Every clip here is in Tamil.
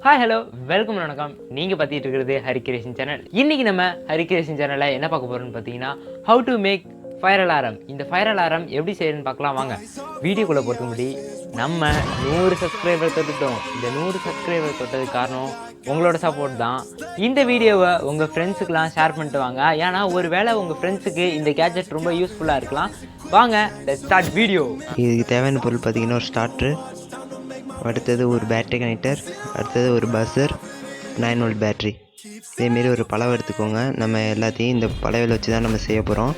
ஹாய் ஹலோ வெல்கம் வணக்கம். நீங்கள் பார்த்துட்டு இருக்கிறது ஹரிகிரேஷன் சேனல். இன்றைக்கி நம்ம ஹரிகிரேஷன் சேனலில் என்ன பார்க்க போகிறோம்னு பார்த்தீங்கன்னா how to make fire alarm. இந்த ஃபயர் அலாரம் எப்படி செய்யணும்னு பார்க்கலாம் வாங்க. வீடியோக்குள்ளே போட்டு முடி நம்ம 100 சப்ஸ்கிரைபர் தொட்டுட்டோம். இந்த 100 சப்ஸ்கிரைபர் தொட்டதுக்கு காரணம் உங்களோட சப்போர்ட் தான். இந்த வீடியோவை உங்கள் ஃப்ரெண்ட்ஸுக்கெலாம் ஷேர் பண்ணிட்டு வாங்க. ஏன்னா ஒரு வேளை உங்கள் ஃப்ரெண்ட்ஸுக்கு இந்த கேஜெட் ரொம்ப யூஸ்ஃபுல்லாக இருக்கலாம். வாங்க ஸ்டார்ட் வீடியோ. இதுக்கு தேவையான பொருள் பார்த்திங்கன்னா ஒரு ஸ்டார்ட்ரு, அடுத்தது ஒரு பேட்டரி கனெக்டர், அடுத்தது ஒரு பஸ்ஸர், 9 வோல்ட் பேட்ரி. இதேமாரி ஒரு பலவை எடுத்துக்கோங்க. நம்ம எல்லாத்தையும் இந்த பலவையில் வச்சு தான் நம்ம செய்ய போகிறோம்.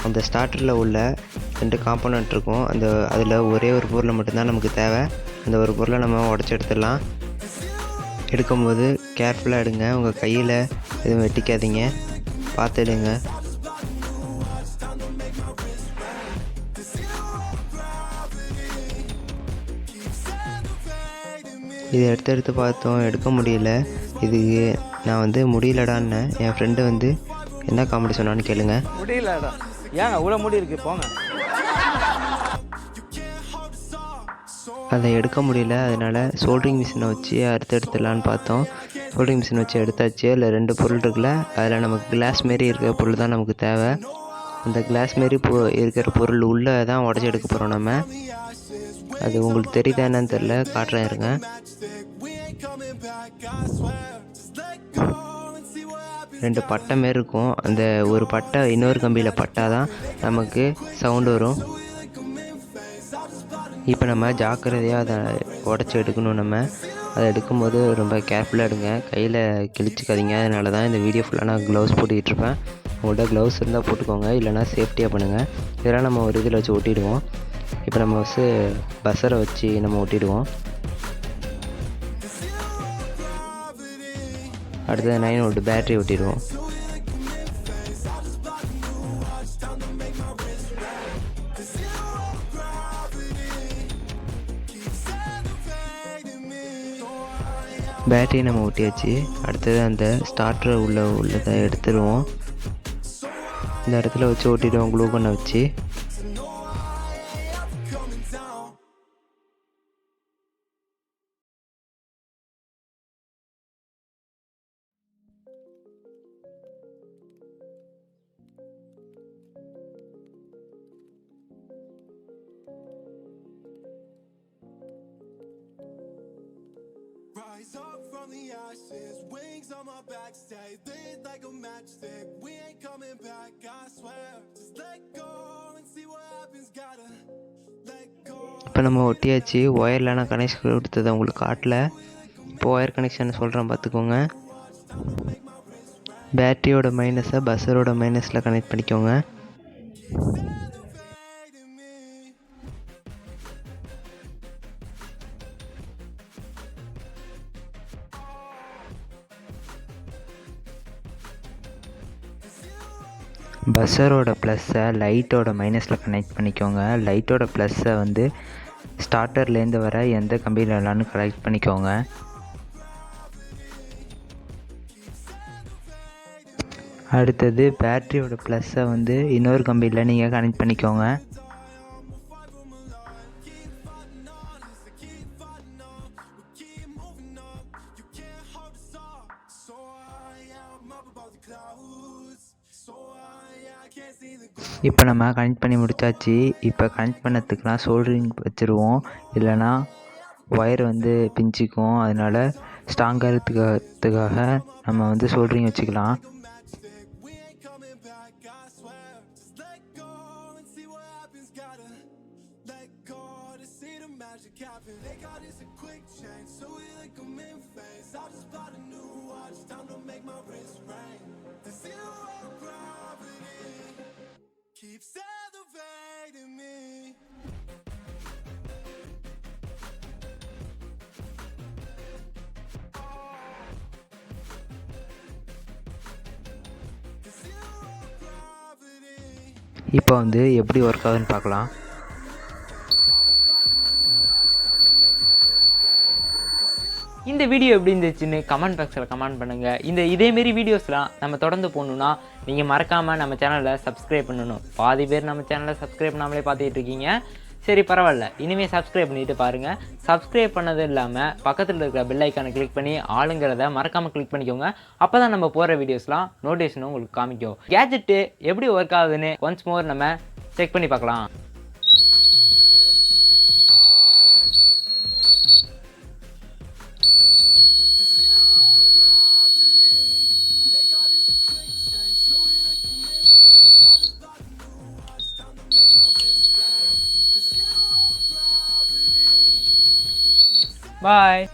அந்த ஸ்டார்டரில் உள்ள 2 காம்போனன்ட் இருக்கும். அதில் ஒரே ஒரு பொருளை மட்டும்தான் நமக்கு தேவை. அந்த ஒரு பொருளை நம்ம உடச்சி எடுத்துடலாம். எடுக்கும்போது கேர்ஃபுல்லாக எடுங்க, உங்கள் கையில் எதுவும் வெட்டிக்காதீங்க, பார்த்து எடுங்க. இது எடுத்து பார்த்தோம், எடுக்க முடியல. இதுக்கு நான் முடியலடான்னு என் ஃப்ரெண்டு என்ன காமெடி சொன்னான்னு கேளுங்க. முடியலடா, ஏங்க இவ்வளோ முடி இருக்கு போங்க. அதை எடுக்க முடியல, அதனால் சோல்ட்ரிங் மிஷினை வச்சு எடுத்துடலான்னு பார்த்தோம். சோல்ட்ரிங் மிஷினை வச்சு எடுத்தாச்சு. அதில் 2 பொருள் இருக்குல்ல, அதில் நமக்கு கிளாஸ் மாரி இருக்கிற பொருள் தான் நமக்கு தேவை. அந்த கிளாஸ் மாரி இருக்கிற பொருள் உள்ளே தான் உடச்சி எடுக்க போகிறோம் நம்ம. அது உங்களுக்கு தெரியுதா என்னன்னு தெரில, காட்டுறேன் இருங்க. ரெண்டு பட்டை மாரி இருக்கும். அந்த ஒரு பட்டை இன்னொரு கம்பியில் பட்டால் தான் நமக்கு சவுண்டு வரும். இப்போ நம்ம ஜாக்கிரதையாக அதை உடச்சி எடுக்கணும். நம்ம அதை எடுக்கும்போது ரொம்ப கேர்ஃபுல்லாக எடுங்க, கையில் கிழிச்சிக்காதீங்க. அதனால தான் இந்த வீடியோ ஃபுல்லாக நான் க்ளவுஸ் போட்டுக்கிட்டு இருப்பேன். உங்கள்கிட்ட க்ளவுஸ் இருந்தால் போட்டுக்கோங்க, இல்லைனா சேஃப்டியாக பண்ணுங்கள். இதெல்லாம் நம்ம ஒரு இதில் வச்சு ஒட்டிடுவோம். இப்போ நம்ம பஸ்ஸரை வச்சு நம்ம ஒட்டிடுவோம். அடுத்தது 9 வோல்ட் பேட்டரி ஒட்டிடுவோம். பேட்டரி நம்ம ஒட்டியாச்சு. அடுத்தது அந்த ஸ்டார்டர் உள்ளதை எடுத்துடுவோம். இந்த இடத்துல வச்சு ஒட்டிடுவோம் க்ளூ கன்னை வச்சு. Rise up from the ashes, wings on my back, stay lit like a matchstick. We ain't coming back, I swear. Just let go and see what happens, gotta let go. இப்போ நம்ம ஒட்டியாச்சு. ஒயரில் நான் கனெக்ஷன் கொடுத்தது உங்களுக்கு காட்டல. இப்போ ஒயர் கனெக்ஷன் சொல்கிறேன் பார்த்துக்கோங்க. பேட்டரியோட மைனஸை பஸ்ஸரோட மைனஸில் கனெக்ட் பண்ணிக்கோங்க. பஸ்ஸரோட ப்ளஸ்ஸை லைட்டோட மைனஸில் கனெக்ட் பண்ணிக்கோங்க. லைட்டோட ப்ளஸ்ஸை ஸ்டார்டர்லேருந்து வர எந்த கம்பியில் வேணாலும் கனெக்ட் பண்ணிக்கோங்க. அடுத்தது பேட்டரியோட ப்ளஸ்ஸை இன்னொரு கம்பியில் நீங்கள் கனெக்ட் பண்ணிக்கோங்க. இப்போ நம்ம கனெக்ட் பண்ணி முடித்தாச்சு. இப்போ கனெக்ட் பண்ணதுக்குலாம் சோல்டரிங் வச்சுருவோம், இல்லைனா ஒயர் பிஞ்சிக்கும். அதனால் ஸ்ட்ராங்காக இருக்கிறதுக்காக நம்ம சோல்டரிங் வச்சுக்கலாம். Keeps elevating me. இப்போ எப்படி ஒர்க் ஆகுதுன்னு பார்க்கலாம். இந்த வீடியோ எப்படி இருந்துச்சுன்னு கமெண்ட் பாக்ஸில் கமெண்ட் பண்ணுங்கள். இதேமாரி வீடியோஸ்லாம் நம்ம தொடர்ந்து போகணுன்னா நீங்கள் மறக்காமல் நம்ம சேனலை சப்ஸ்கிரைப் பண்ணணும். பாதி பேர் நம்ம சேனலை சப்ஸ்கிரைப் பண்ணாமலே பார்த்துட்டு இருக்கீங்க. சரி பரவாயில்ல, இனிமேல் சப்ஸ்கிரைப் பண்ணிட்டு பாருங்கள். சப்ஸ்கிரைப் பண்ணது இல்லாமல் பக்கத்தில் இருக்கிற பெல் ஐக்கானை கிளிக் பண்ணி ஆளுங்கிறத மறக்காமல் கிளிக் பண்ணிக்கோங்க. அப்போ தான் நம்ம போகிற வீடியோஸ்லாம் நோட்டிஃபிகேஷனும் உங்களுக்கு காமிக்கும். கேஜெட்டு எப்படி ஒர்க் ஆகுதுன்னு ஒன்ஸ் மோர் நம்ம செக் பண்ணி பார்க்கலாம். Bye.